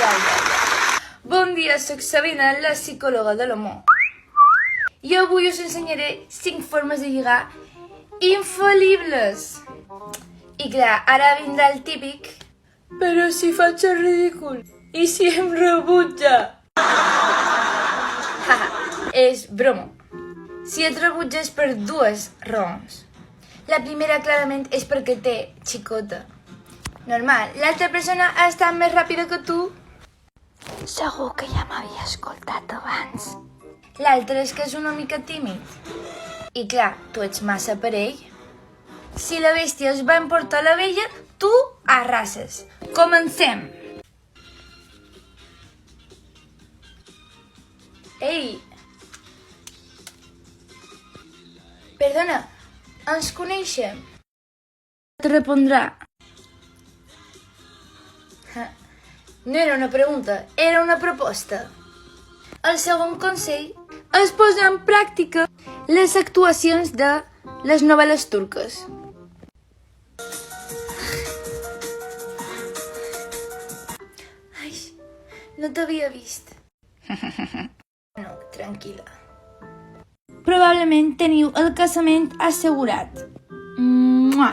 ja. Bon dia, soc Sabina, la psicòloga de l'amor. I avui us ensenyaré 5 formes de lligar infal·libles. I clar, ara vindrà el típic. Però si faig el ridícul, i si em rebutja? És broma. Si et rebutges per 2 raons. La primera clarament és perquè té xicota. Normal, l'altra persona ha estat més ràpida que tu. Segur que ja m'havia escoltat abans. L'altre és que és una mica tímid. I clar, tu ets massa per ell. Si la bèstia es va emportar la vella, tu arrases. Comencem! Ei! Perdona, ens coneixem? Et respondrà. No era una pregunta, era una proposta. El segon consell és posar en pràctica les actuacions de les novel·les turques. Ai, no t'havia vist. No, tranquil·la. Probablement teniu el casament assegurat. Mua!